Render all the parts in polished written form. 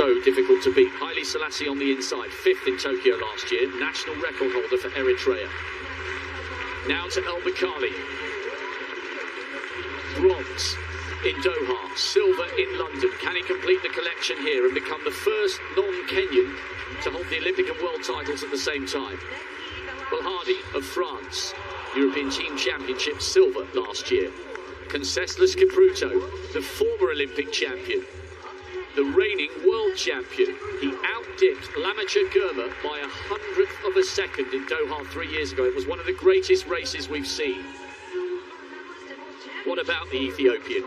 so difficult to beat. Haile Selassie on the inside, 5th in Tokyo last year, national record holder for Eritrea. Now to El-Baqali. Bronze in Doha, silver in London. Can he complete the collection here and become the first non-Kenyan to hold the Olympic and world titles at the same time? Belhadi of France, European Team Championship silver last year. Concessless Kipruto, the former Olympic champion, the reigning world champion. He outdipped Lamacher Germa by 100th of a second in Doha 3 years ago. It was one of the greatest races we've seen. What about the Ethiopian?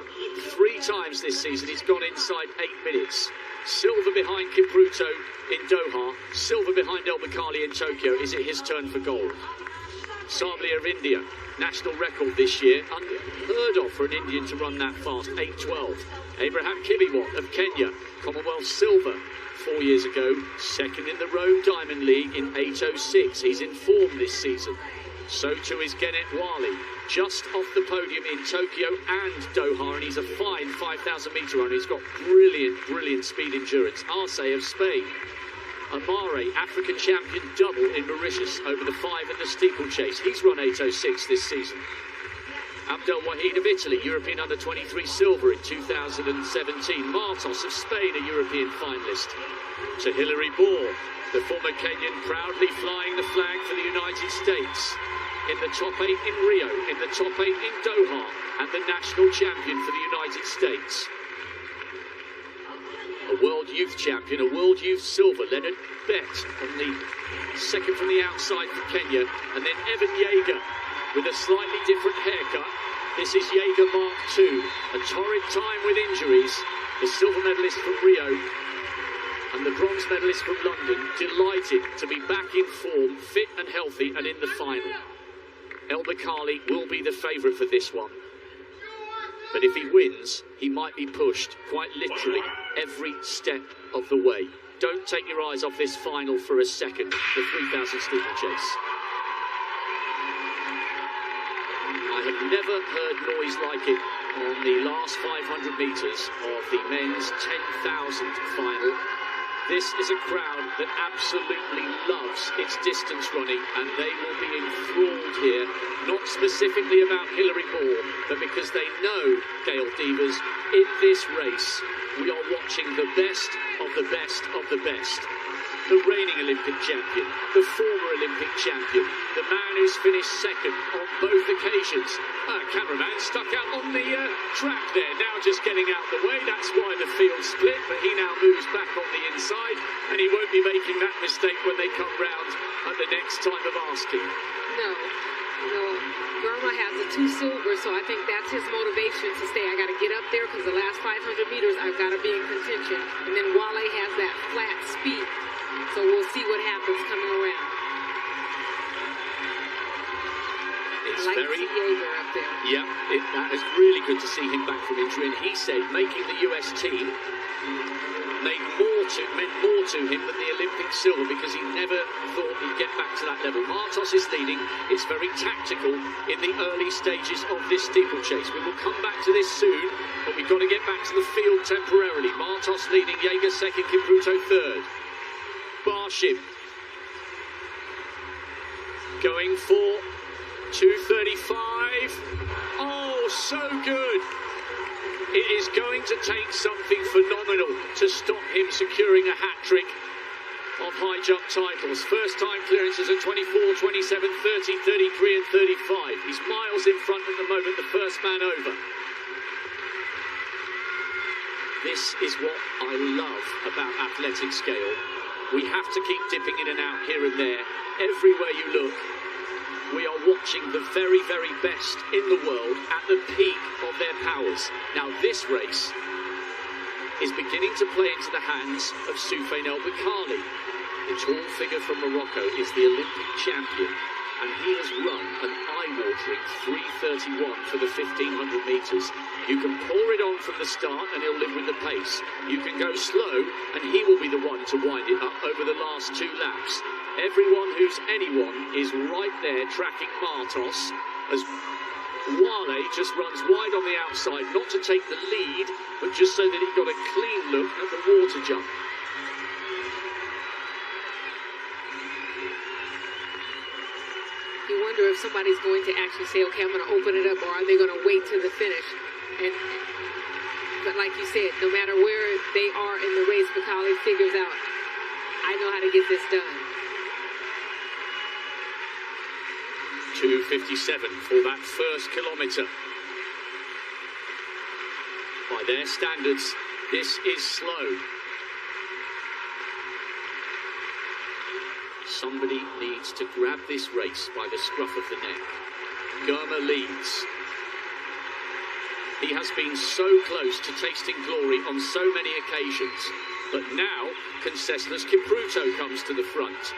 3 times this season he's gone inside 8 minutes. Silver behind Kipruto in Doha, silver behind El-Baqali in Tokyo. Is it his turn for gold? Sabli of India, national record this year, unheard of for an Indian to run that fast, 8:12. Abraham Kibiwot of Kenya, Commonwealth silver 4 years ago, second in the Rome Diamond League in 8:06. He's in form this season. So too is Genet Wali, just off the podium in Tokyo and Doha, and he's a fine 5,000 metre runner. He's got brilliant speed endurance. Arce of Spain. Amare, African champion double in Mauritius over the 5 and the steeplechase. He's run 8:06 this season. Abdel Wahid of Italy, European under-23 silver in 2017. Martos of Spain, a European finalist. To Hilary Bohr, the former Kenyan, proudly flying the flag for the United States. In the top 8 in Rio, in the top 8 in Doha, and the national champion for the United States. A world youth champion, a world youth silver. Leonard Bett on the second from the outside for Kenya, and then Evan Yeager with a slightly different haircut. This is Yeager Mark II, a torrid time with injuries. The silver medalist from Rio and the bronze medalist from London, delighted to be back in form, fit and healthy, and in the final. El-Baqali will be the favourite for this one. But if he wins, he might be pushed, quite literally, every step of the way. Don't take your eyes off this final for a second, the 3,000 steeplechase. I have never heard noise like it on the last 500 metres of the men's 10,000 final. This is a crowd that absolutely loves its distance running, and they will be enthralled here, not specifically about Hilary Bohr, but because they know, Gail Devers, in this race, we are watching the best of the best of the best. The reigning Olympic champion, the former Olympic champion, the man who's finished second on both occasions. Cameraman stuck out on the track there, now just getting out the way. That's why the field split, but he now moves back on the inside, and he won't be making that mistake when they come round at the next time of asking. No. Germa has the 2 silver, so I think that's his motivation to say, I got to get up there because the last 500 meters I've got to be in contention. And then Wale has that flat speed, so we'll see what happens coming around. It's I like very to see Yeager up there. Yeah, that is really good to see him back from injury, and he said making the US team meant more to him than the Olympic silver, because he never thought he'd get back to that level. Martos is leading. It's very tactical in the early stages of this steeplechase. We will come back to this soon, but we've got to get back to the field temporarily. Martos leading, Yeager second, Kipruto third. Barshim going for 2:35. Oh, so good. It is going to take something phenomenal to stop him securing a hat-trick of high jump titles. First time clearances at 24, 27, 30, 33 and 35. He's miles in front at the moment, the first man over. This is what I love about athletic scale. We have to keep dipping in and out here and there. Everywhere you look, we are watching the very, very best in the world at the peak of their powers. Now this race is beginning to play into the hands of Soufiane El-Baqali. The tall figure from Morocco is the Olympic champion, and he has run an eye-watering 3:31 for the 1,500 metres. You can pour it on from the start and he'll live with the pace. You can go slow and he will be the one to wind it up over the last 2 laps. Everyone who's anyone is right there tracking Martos as Wale just runs wide on the outside, not to take the lead, but just so that he got a clean look at the water jump. wonder if somebody's going to actually say, okay, I'm going to open it up, or are they going to wait to the finish? But like you said, no matter where they are in the race, Bakkali figures out, I know how to get this done. 2:57 for that first kilometre. By their standards, this is slow. Somebody needs to grab this race by the scruff of the neck. Germa leads. He has been so close to tasting glory on so many occasions, but now Conceslas Kipruto comes to the front.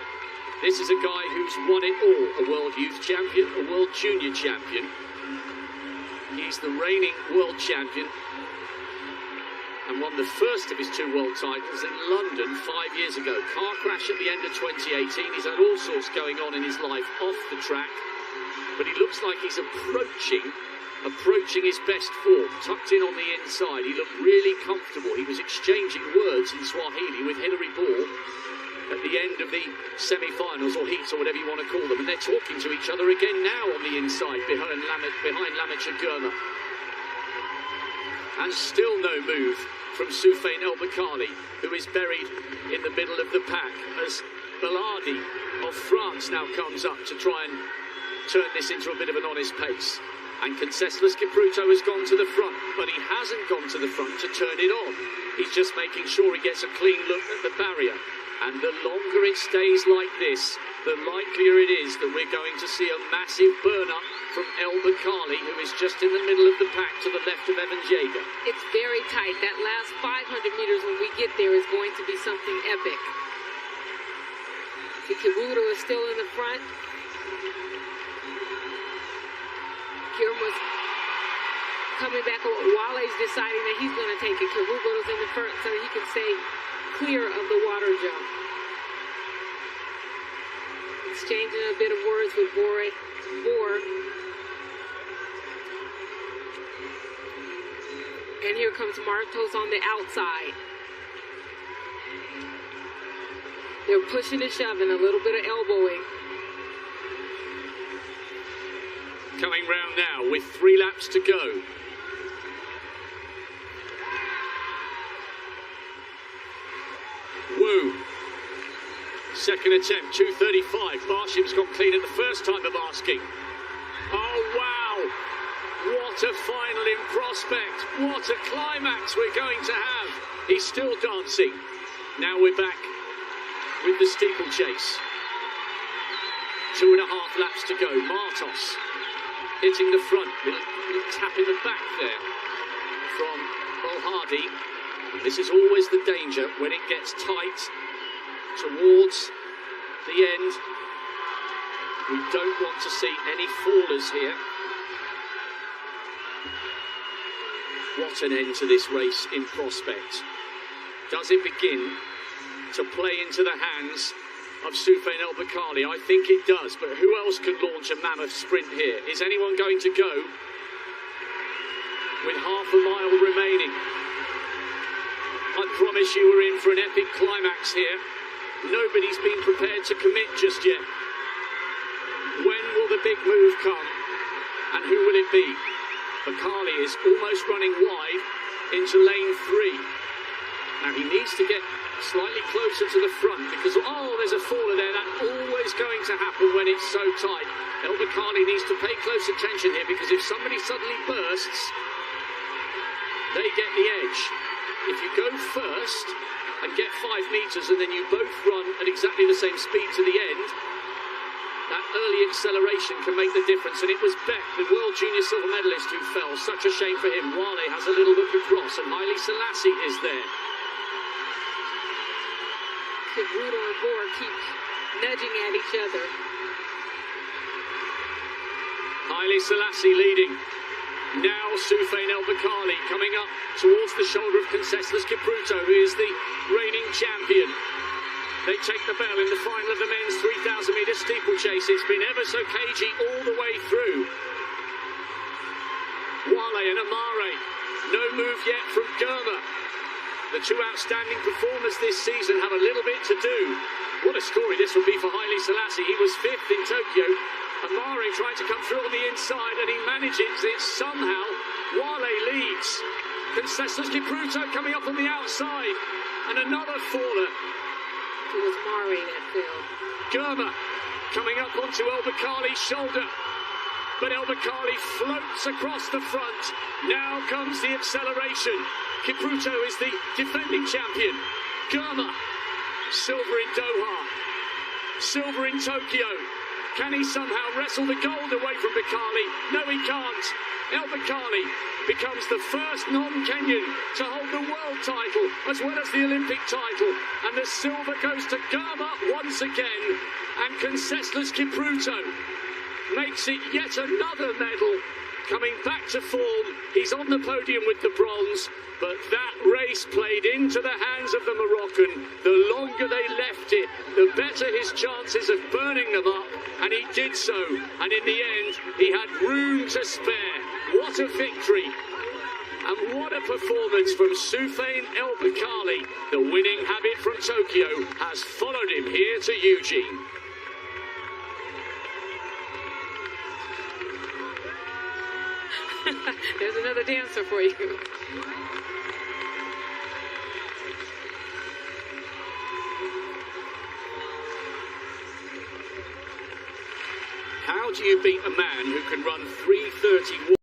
This is a guy who's won it all, a world youth champion, a world junior champion. He's the reigning world champion and won the first of his 2 world titles in London 5 years ago. Car crash at the end of 2018. He's had all sorts going on in his life off the track, but he looks like he's approaching his best form. Tucked in on the inside, he looked really comfortable. He was exchanging words in Swahili with Hilary Ball at the end of the semi-finals, or heats, or whatever you want to call them, and they're talking to each other again now on the inside behind Lamic and Germa. And still no move from Soufiane El-Bakkali, who is buried in the middle of the pack, as Baladi of France now comes up to try and turn this into a bit of an honest pace. And Conceslas Kipruto has gone to the front, but he hasn't gone to the front to turn it on. He's just making sure he gets a clean look at the barrier. And the longer it stays like this, the likelier it is that we're going to see a massive burn-up from El-Bakkali, who is just in the middle of the pack to the left of Evans Jaeger. It's very tight. That last 500 meters when we get there is going to be something epic. Kipruto is still in the front. Germa's coming back. Wale's deciding that he's going to take it. Kipruto's in the front so he can stay clear of the water jump. Exchanging a bit of words with Boer. And here comes Martos on the outside. They're pushing and shoving, a little bit of elbowing. Coming round now with 3 laps to go. Woo. Second attempt, 2:35. Barshim's got clean at the first time of asking. Oh, wow. What a final in prospect. What a climax we're going to have. He's still dancing. Now we're back with the steeplechase. 2.5 laps to go. Martos hitting the front, little tap in the back there from Bolhardi. And this is always the danger when it gets tight towards the end. We don't want to see any fallers here. What an end to this race in prospect. Does it begin to play into the hands of Soufiane El-Bakkali? I think it does, but who else could launch a mammoth sprint here? Is anyone going to go with half a mile remaining? I promise you we're in for an epic climax here. Nobody's been prepared to commit just yet. When will the big move come? And who will it be? Bakkali is almost running wide into lane 3. Now he needs to get slightly closer to the front because, oh, there's a faller there. That's always going to happen when it's so tight. El-Bakkali needs to pay close attention here because if somebody suddenly bursts, they get the edge. If you go first and get 5 meters and then you both run at exactly the same speed to the end, that early acceleration can make the difference. And it was Beck, the world junior silver medalist, who fell. Such a shame for him. Wale has a little look across and Haile Selassie is there. Kipruto and Boer keep nudging at each other. Haile Selassie leading. Now Soufiane El-Bakkali coming up towards the shoulder of Conceslas Kipruto, who is the reigning champion. They take the bell in the final of the men's 3,000 metre steeplechase. It's been ever so cagey all the way through. Wale and Amare, no move yet from Germa. The 2 outstanding performers this season have a little bit to do. What a story this will be for Haile Selassie. He was 5th in Tokyo, Amari trying to come through on the inside, and he manages it somehow. Wale leads. Concessions Kipruto coming up on the outside, and another faller. It was Mari that fell. Germa coming up onto El Bakkali's shoulder, but El Bakkali floats across the front. Now comes the acceleration. Kipruto is the defending champion. Germa, silver in Doha, silver in Tokyo. Can he somehow wrestle the gold away from Bakkali? No, he can't. El Bakkali becomes the first non-Kenyan to hold the world title as well as the Olympic title. And the silver goes to Germa once again. And Concessions Kipruto makes it yet another medal. Coming back to form, he's on the podium with the bronze, but that race played into the hands of the Moroccan. The longer they left it, the better his chances of burning them up, and he did so. And in the end, he had room to spare. What a victory! And what a performance from Soufiane El Bakkali. The winning habit from Tokyo has followed him here to Eugene. There's another dancer for you. How do you beat a man who can run 3:31?